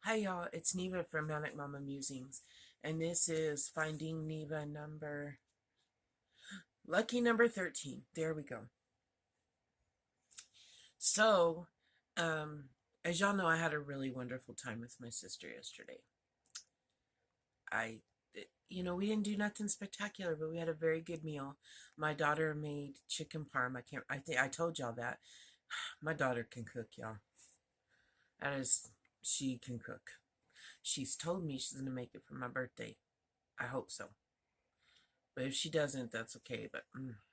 Hi y'all, it's Neva from Manic Mama Musings, and this is Finding Neva lucky number 13. There we go. So, um, as y'all know, I had a really wonderful time with my sister yesterday. We didn't do nothing spectacular, but we had a very good meal. My daughter made chicken parm. I think I told y'all that. My daughter can cook, y'all. That is, she can cook. She's told me she's gonna make it for my birthday. I hope so. But if she doesn't, that's okay. But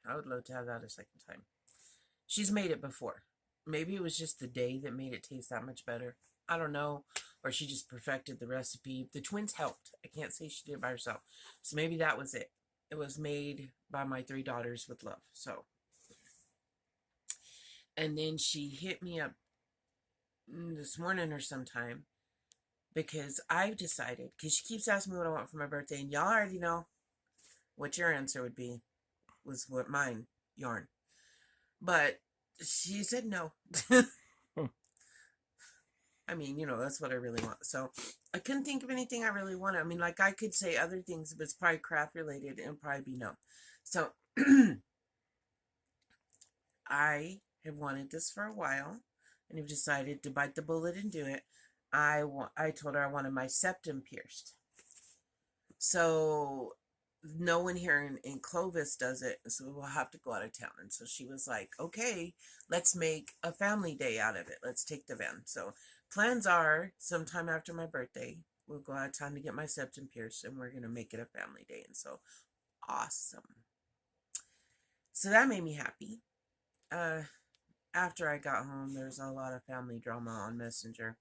I would love to have that a second time. She's made it before. Maybe it was just the day that made it taste that much better. I don't know. Or she just perfected the recipe. The twins helped. I can't say she did it by herself. So maybe that was it. It was made by my three daughters with love. So, and then she hit me up this morning or sometime because I've decided, because she keeps asking me what I want for my birthday, and y'all already know what your answer would be, was what mine, yarn. But she said no. I mean, that's what I really want. So I couldn't think of anything I really wanted. I mean, like I could say other things, but it's probably craft related and probably be no. So I have wanted this for a while and have decided to bite the bullet and do it. I told her I wanted my septum pierced. So no one here in Clovis does it, so we'll have to go out of town. And so she was like, okay, let's make a family day out of it. Let's take the van. So plans are sometime after my birthday, we'll go out of town to get my septum pierced, and we're going to make it a family day. And so awesome. So that made me happy. After I got home, there's a lot of family drama on Messenger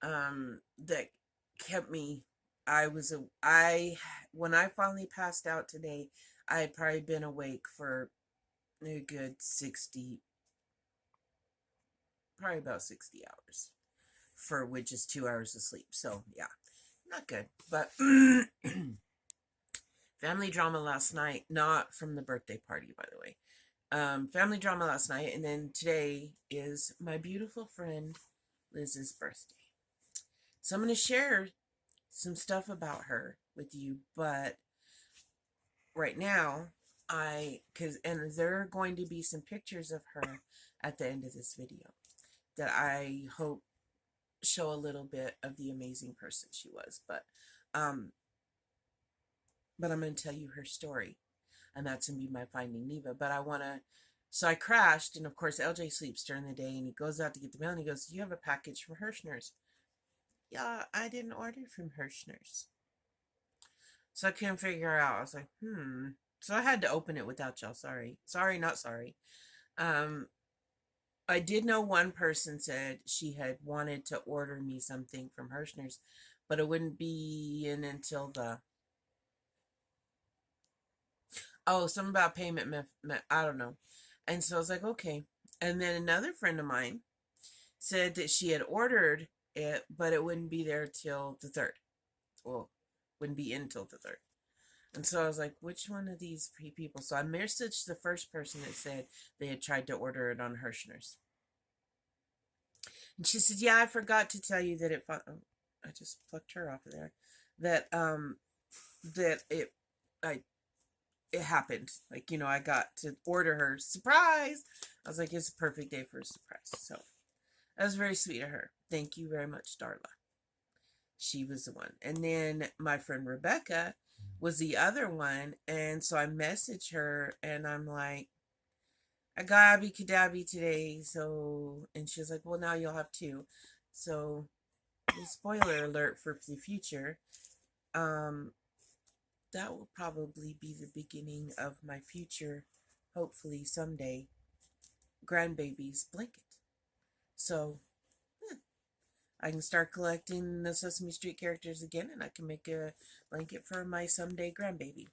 that kept me. When I finally passed out today, I had probably been awake for a good 60, probably about 60 hours, for which is 2 hours of sleep. So yeah, not good. But family drama last night, not from the birthday party, by the way. Family drama last night, and then today is my beautiful friend Liz's birthday. So I'm going to share some stuff about her with you, but right now, and there are going to be some pictures of her at the end of this video that I hope show a little bit of the amazing person she was. Um, but I'm going to tell you her story, and that's going to be my Finding Neva. But so I crashed, and of course LJ sleeps during the day, and he goes out to get the mail, and he goes, "You have a package from Hirschner's." Yeah, I didn't order from Hirschner's. So I couldn't figure out. I was like, So I had to open it without y'all. Sorry. Sorry, not sorry. Um, I did know one person said she had wanted to order me something from Hirschner's, but it wouldn't be in until something about payment. I don't know. And so I was like, okay. And then another friend of mine said that she had ordered it, but it wouldn't be there till the 3rd. Well, wouldn't be in until the 3rd. And so I was like, which one of these people? So I messaged the first person that said they had tried to order it on Hirschner's. And she said, yeah, I forgot to tell you that I just plucked her off of there. That, that it happened. Like, I got to order her. Surprise! I was like, it's a perfect day for a surprise. So that was very sweet of her. Thank you very much, Darla. She was the one. And then my friend Rebecca was the other one. And so I messaged her and I'm like, I got Abby Kadabi today. So, and she's like, well, now you'll have two. So, spoiler alert for the future. That will probably be the beginning of my future, hopefully someday, grandbaby's blanket. So, I can start collecting the Sesame Street characters again, and I can make a blanket for my someday grandbaby.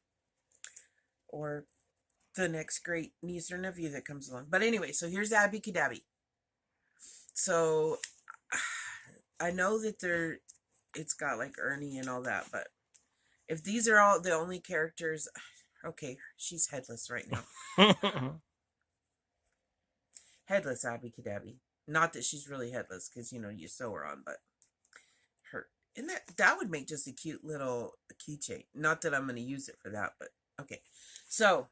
Or the next great niece or nephew that comes along. But anyway, so here's Abby Kadabi. So I know that it's got like Ernie and all that, but if these are all the only characters, okay, she's headless right now. Headless Abby Kadabi. Not that she's really headless, because you sew her on, but And that would make just a cute little keychain. Not that I'm going to use it for that, but okay. So,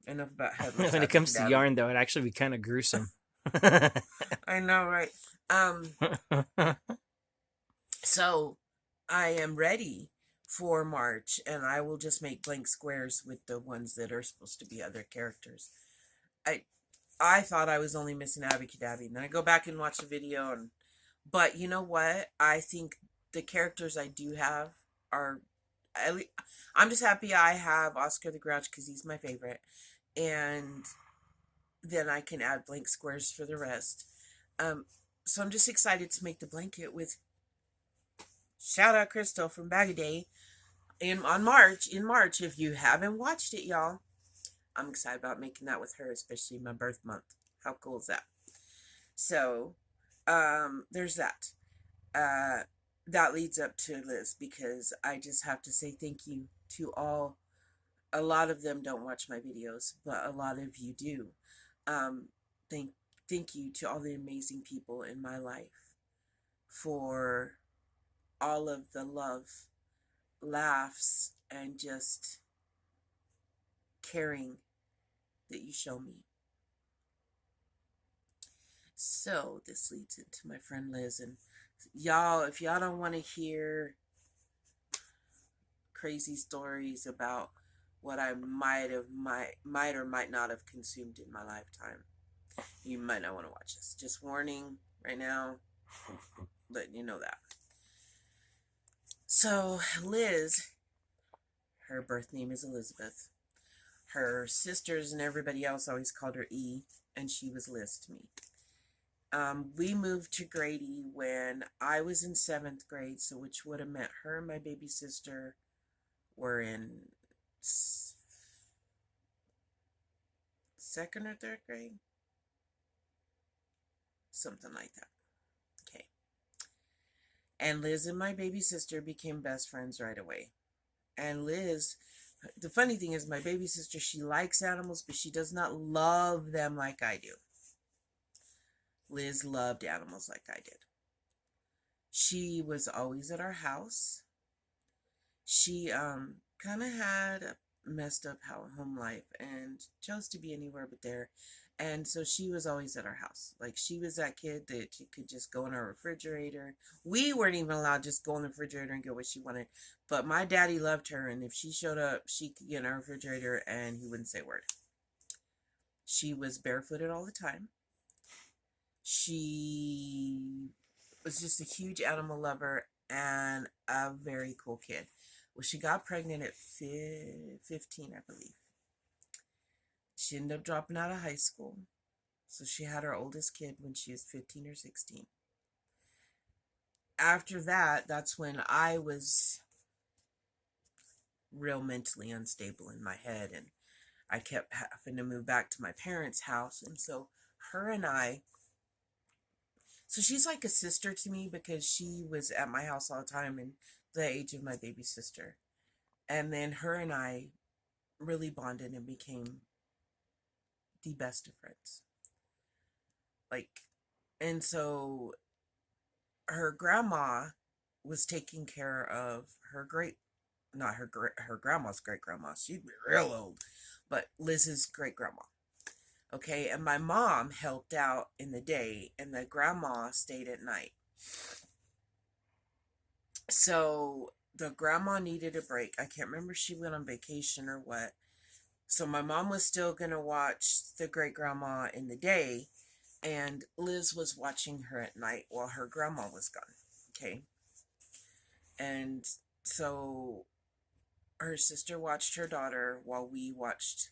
enough about headless When it Abby comes to Cadabby. yarn, though, it'd actually be kind of gruesome. I know, right? Um, so I am ready for March, and I will just make blank squares with the ones that are supposed to be other characters. I I thought I was only missing Abby Cadabby, and then I go back and watch the video, and but you know what? I think the characters I do have are. I'm just happy I have Oscar the Grouch because he's my favorite, and then I can add blank squares for the rest. Um, so I'm just excited to make the blanket with shout out Crystal from Bag a Day in March. If you haven't watched it, y'all, I'm excited about making that with her, especially my birth month. How cool is that? So, there's that. Uh, that leads up to Liz because I just have to say thank you to all. A lot of them don't watch my videos, but a lot of you do. Um, thank thank you to all the amazing people in my life for all of the love, laughs, and just caring that you show me. So this leads into my friend Liz, and y'all, if y'all don't want to hear crazy stories about what I might or might not have consumed in my lifetime, you might not want to watch this. Just warning right now, letting you know that. So Liz, her birth name is Elizabeth. Her sisters and everybody else always called her E, and she was Liz to me. We moved to Grady when I was in 7th grade, so which would have meant her and my baby sister were in 2nd or 3rd grade, something like that. Okay. And Liz and my baby sister became best friends right away. And Liz, the funny thing is, my baby sister, she likes animals, but she does not love them like I do. Liz loved animals like I did. She was always at our house. She kind of had a messed up home life and chose to be anywhere but there. And so she was always at our house. Like, she was that kid that you could just go in our refrigerator. We weren't even allowed to just go in the refrigerator and get what she wanted. But my daddy loved her, and if she showed up, she could get in our refrigerator and he wouldn't say a word. She was barefooted all the time. She was just a huge animal lover and a very cool kid. Well, she got pregnant at 15, I believe. She ended up dropping out of high school. So she had her oldest kid when she was 15 or 16. After that, that's when I was real mentally unstable in my head, and I kept having to move back to my parents' house. And so her and I, so she's like a sister to me because she was at my house all the time and the age of my baby sister. And then her and I really bonded and became the best of friends. Like, and so her grandma was taking care of her not her grandma's great grandma. She'd be real old, but Liz's great grandma. Okay, and my mom helped out in the day, and the grandma stayed at night. So the grandma needed a break. I can't remember if she went on vacation or what. So my mom was still gonna watch the great grandma in the day, and Liz was watching her at night while her grandma was gone. Okay. And so her sister watched her daughter while we watched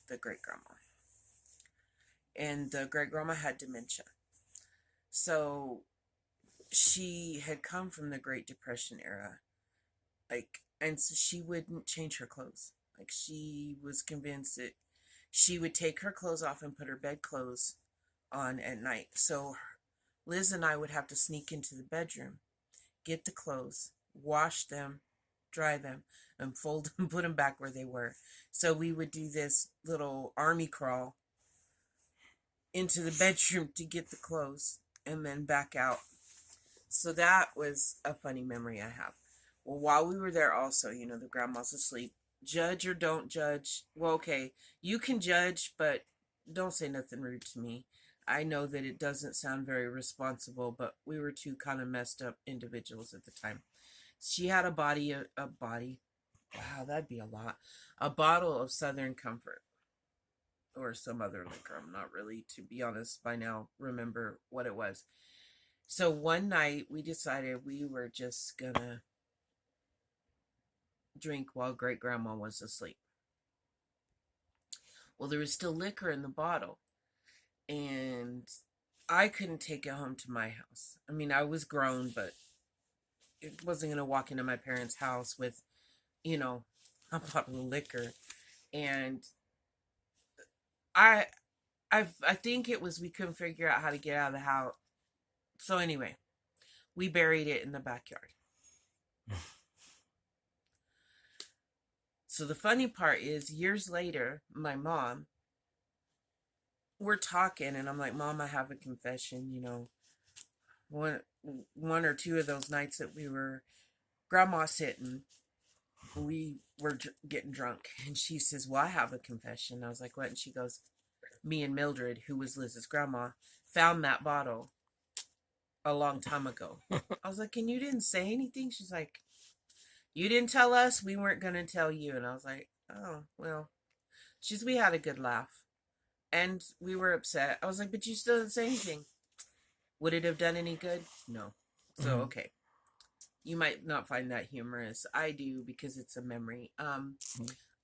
the great grandma. And the great grandma had dementia. So she had come from the Great Depression era. Like, and so she wouldn't change her clothes. Like, she was convinced that she would take her clothes off and put her bedclothes on at night. So Liz and I would have to sneak into the bedroom, get the clothes, wash them, dry them, and fold them, put them back where they were. So we would do this little army crawl into the bedroom to get the clothes and then back out So that was a funny memory I have. Well, while we were there, also, the grandma's asleep. Judge or don't judge. Well, okay, you can judge, but don't say nothing rude to me. I know that it doesn't sound very responsible, but we were two kind of messed up individuals at the time. She had a body. Wow, that'd be a lot. A bottle of Southern Comfort or some other liquor. I'm not really, to be honest, by now remember what it was. So one night we decided we were just gonna drink while great grandma was asleep. Well, there was still liquor in the bottle, and I couldn't take it home to my house. I mean, I was grown, but it wasn't gonna walk into my parents' house with, you know, a bottle of liquor. And I I think it was we couldn't figure out how to get out of the house. So anyway, we buried it in the backyard. So the funny part is, years later, my mom, we're talking, and I'm like, Mom, I have a confession. One or two of those nights that we were grandma sitting, we were getting drunk, and she says, well, I have a confession. I was like, what? And she goes, me and Mildred, who was Liz's grandma, found that bottle a long time ago. I was like, and you didn't say anything? She's like, you didn't tell us, we weren't going to tell you. And I was like, oh, well. We had a good laugh. And we were upset. I was like, but you still didn't say anything. Would it have done any good? No. So, okay. You might not find that humorous. I do, because it's a memory.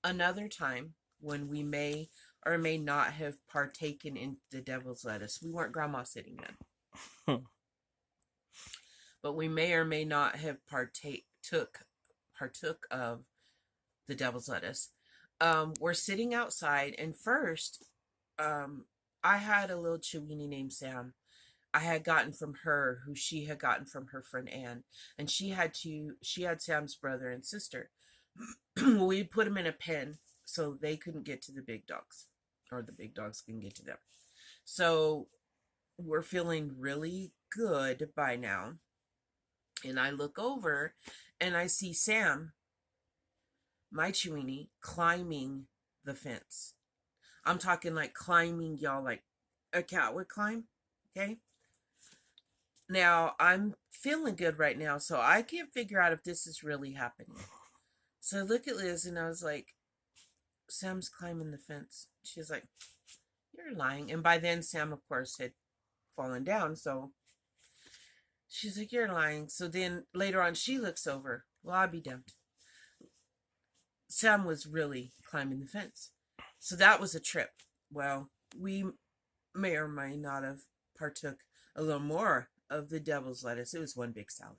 Another time when we may or may not have partaken in the devil's lettuce. We weren't grandma sitting then. But we may or may not have partook of the devil's lettuce. We're sitting outside, and first, I had a little Chiweenie named Sam. I had gotten from her, who she had gotten from her friend Anne, and she had Sam's brother and sister. We put them in a pen so they couldn't get to the big dogs, or the big dogs couldn't get to them. So we're feeling really good by now, and I look over, and I see Sam, my Chiweenie, climbing the fence. I'm talking like climbing, y'all, like a cat would climb. Okay. Now, I'm feeling good right now, so I can't figure out if this is really happening. So I look at Liz, and I was like, Sam's climbing the fence. She's like, you're lying. And by then, Sam, of course, had fallen down. So she's like, you're lying. So then later on, she looks over. Well, I'll be damned. Sam was really climbing the fence. So that was a trip. Well, we may or may not have partook a little more of the devil's lettuce. It was one big salad.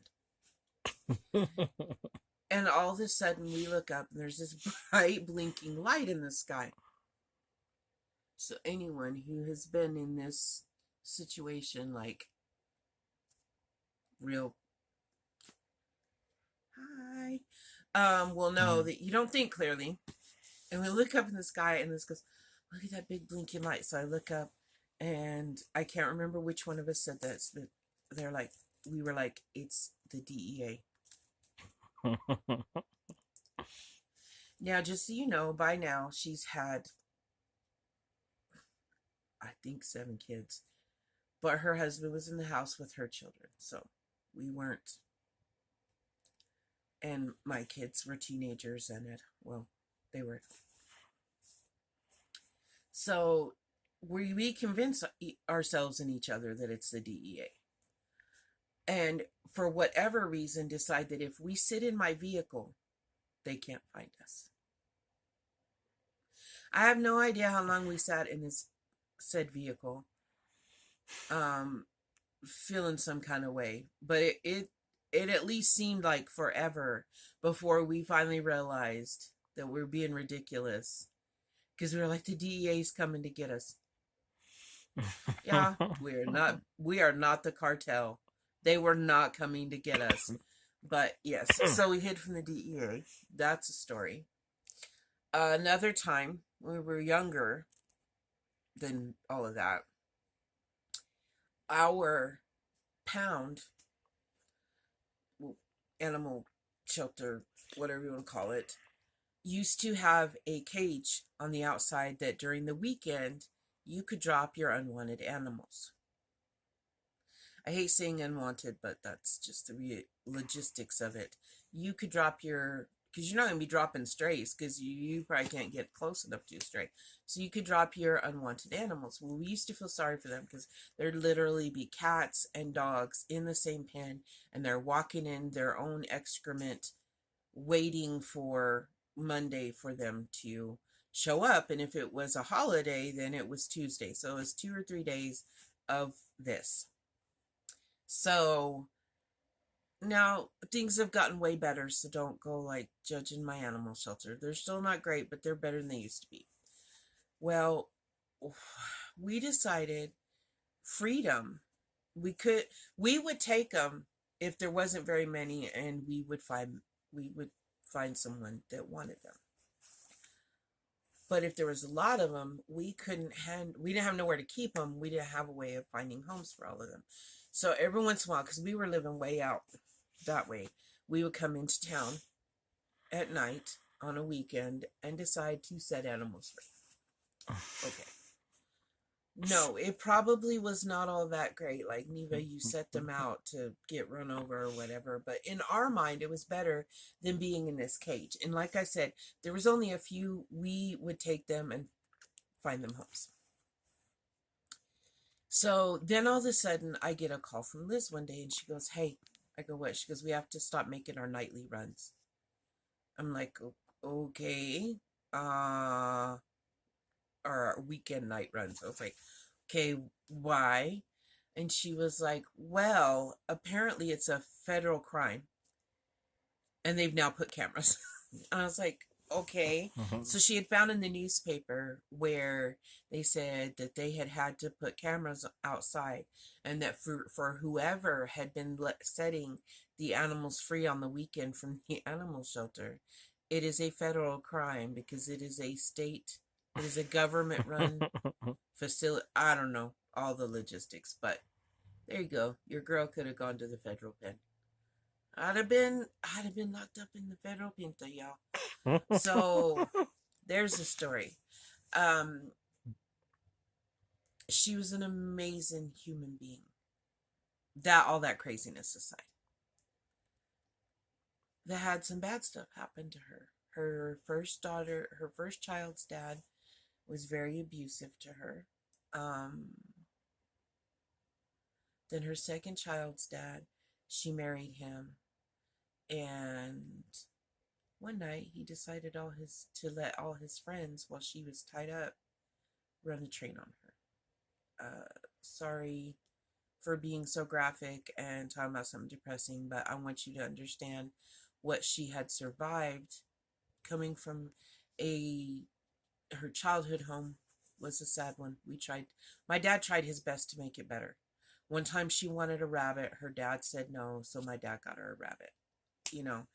And all of a sudden we look up, and there's this bright blinking light in the sky. So anyone who has been in this situation, like real will know that you don't think clearly. And we look up in the sky, and this goes, look at that big blinking light. So I look up, and I can't remember which one of us said this, but we were like, it's the DEA. Now, just so you know, by now she's had, I think, 7 kids, but her husband was in the house with her children, so we weren't. And my kids were teenagers, and they were. So we convince ourselves and each other that it's the DEA. And for whatever reason, decide that if we sit in my vehicle, they can't find us. I have no idea how long we sat in this said vehicle, feeling some kind of way, but it at least seemed like forever before we finally realized that we're being ridiculous, because we were like, the DEA's coming to get us. Yeah, we are not the cartel. They were not coming to get us. But yes, so we hid from the DEA. That's a story. Another time, when we were younger than all of that, our pound animal shelter, whatever you want to call it, used to have a cage on the outside that during the weekend you could drop your unwanted animals. I hate saying unwanted, but that's just the logistics of it. You could drop your, because you're not going to be dropping strays, because you probably can't get close enough to a stray. So you could drop your unwanted animals. Well, we used to feel sorry for them because there'd literally be cats and dogs in the same pen, and they're walking in their own excrement, waiting for Monday for them to show up. And if it was a holiday, then it was Tuesday. So it was 2 or 3 days of this. So now things have gotten way better, so don't go like judging my animal shelter. They're still not great, but they're better than they used to be. Well, we decided freedom. We would take them if there wasn't very many, and we would find someone that wanted them. But if there was a lot of them, we didn't have nowhere to keep them. We didn't have a way of finding homes for all of them. So every once in a while, because we were living way out that way, we would come into town at night on a weekend and decide to set animals free. Okay. No, it probably was not all that great. Like, Neva, you set them out to get run over or whatever. But in our mind, it was better than being in this cage. And like I said, there was only a few. We would take them and find them homes. So then all of a sudden, I get a call from Liz one day, and she goes, hey. I go, what? She goes, we have to stop making our nightly runs. I'm like, okay. Our weekend night runs. I was like, okay, why? And she was like, well, apparently it's a federal crime. And they've now put cameras. And I was like, okay. So she had found in the newspaper where they said that they had to put cameras outside, and that for whoever had been setting the animals free on the weekend from the animal shelter, it is a federal crime because it is a government run facility. I don't know all the logistics, but there you go. Your girl could have gone to the federal pen. I'd have been locked up in the federal pinta, y'all. So there's the story. She was an amazing human being. All that craziness aside, that had some bad stuff happen to her. Her first child's dad was very abusive to her. Then her second child's dad, she married him, and one night he decided to let all his friends, while she was tied up, run a train on her. Sorry for being so graphic and talking about something depressing, but I want you to understand what she had survived coming from her childhood home was a sad one. My dad tried his best to make it better. One time she wanted a rabbit, her dad said no, so my dad got her a rabbit. You know,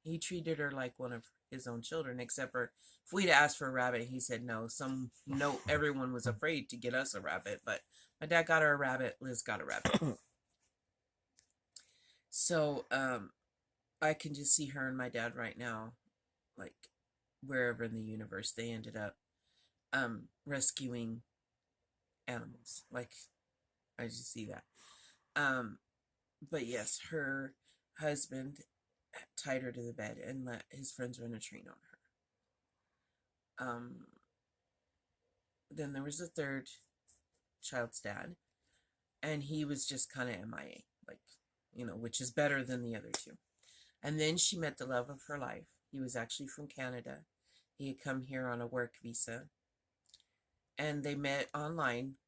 he treated her like one of his own children, except for if we'd asked for a rabbit, he said no. Everyone was afraid to get us a rabbit, but my dad got her a rabbit, Liz got a rabbit. So, I can just see her and my dad right now, like, wherever in the universe they ended up, rescuing animals. Like, I just see that. But yes, her husband tied her to the bed and let his friends run a train on her. Then there was a third child's dad, and he was just kind of MIA, like, which is better than the other two. And then she met the love of her life. He was actually from Canada. He had come here on a work visa, and they met online.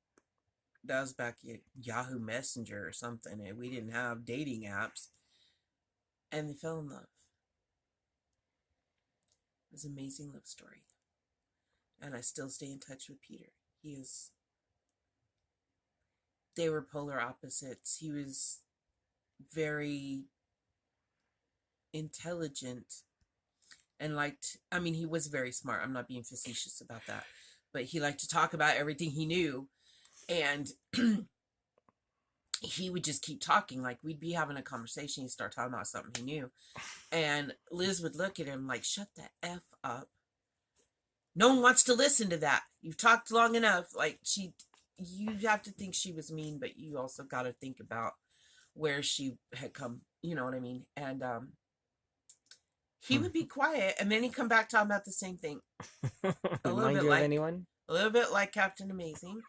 That was back at Yahoo Messenger or something, and we didn't have dating apps. And they fell in love. It was an amazing love story. And I still stay in touch with Peter. They were polar opposites. He was very intelligent and he was very smart. I'm not being facetious about that. But he liked to talk about everything he knew. And he would just keep talking. Like, we'd be having a conversation, he'd start talking about something he knew, and Liz would look at him like, shut the F up. No one wants to listen to that. You've talked long enough. Like, you have to think she was mean, but you also got to think about where she had come. You know what I mean? And he would be quiet, and then he'd come back talking about the same thing. A little Remind bit you of like anyone? a little bit like Captain Amazing.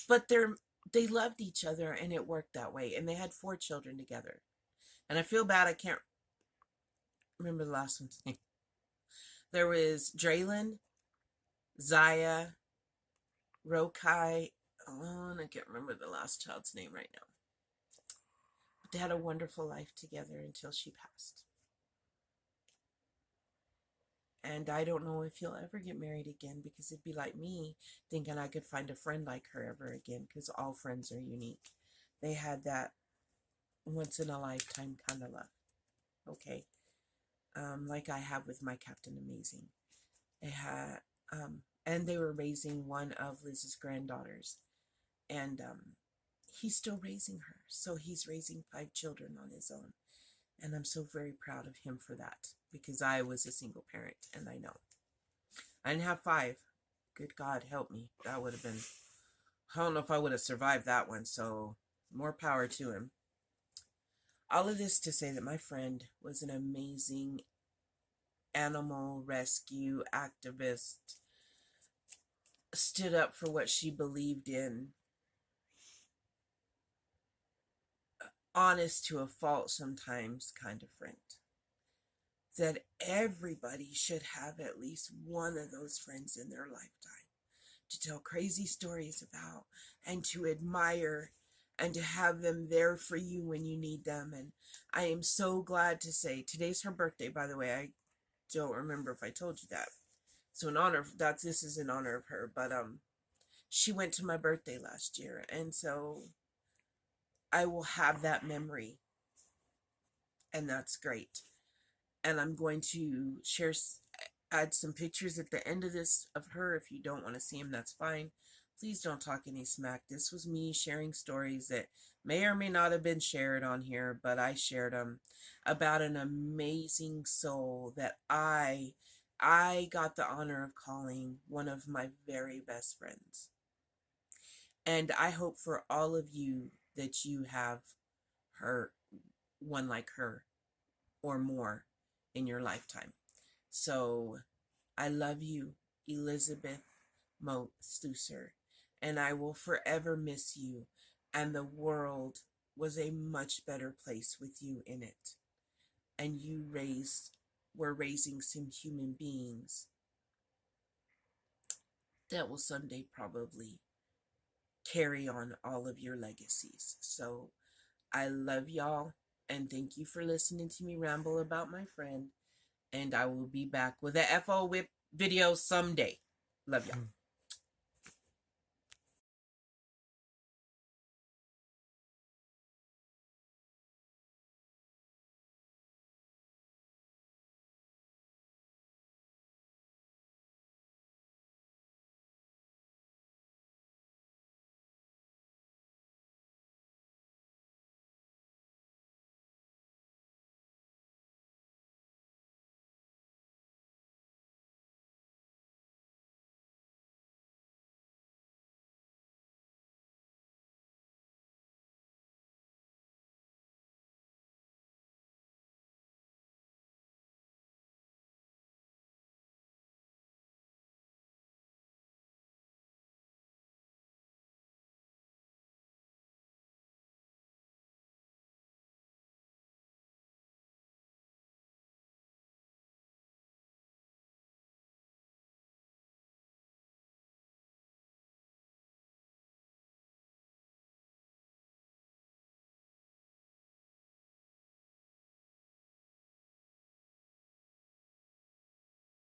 But they loved each other, and it worked that way. And they had 4 children together. And I feel bad I can't remember the last one's name. There was Draylon, Zaya, Rokai. Oh, and I can't remember the last child's name right now. But they had a wonderful life together until she passed. And I don't know if he'll ever get married again, because it'd be like me thinking I could find a friend like her ever again, because all friends are unique. They had that once in a lifetime kind of love. Okay. Like I have with my Captain Amazing. They had, and they were raising one of Liz's granddaughters. And he's still raising her. So he's raising 5 children on his own. And I'm so very proud of him for that, because I was a single parent, and I know. I didn't have 5. Good God, help me. That would have been, I don't know if I would have survived that one, so more power to him. All of this to say that my friend was an amazing animal rescue activist, stood up for what she believed in, honest to a fault sometimes kind of friend. That everybody should have at least one of those friends in their lifetime to tell crazy stories about, and to admire, and to have them there for you when you need them. And I am so glad to say today's her birthday, by the way. I don't remember if I told you that. So in honor of that, this is in honor of her. But she went to my birthday last year, and so I will have that memory, and that's great. And I'm going to add some pictures at the end of this of her. If you don't want to see them, that's fine. Please don't talk any smack. This was me sharing stories that may or may not have been shared on here, but I shared them about an amazing soul that I got the honor of calling one of my very best friends. And I hope for all of you that you have her, one like her, or more in your lifetime. So I love you, Elizabeth Moat Slusser, and I will forever miss you. And the world was a much better place with you in it. And we're raising some human beings that will someday probably carry on all of your legacies. So I love y'all, and thank you for listening to me ramble about my friend. And I will be back with a FO Whip video someday. Love y'all.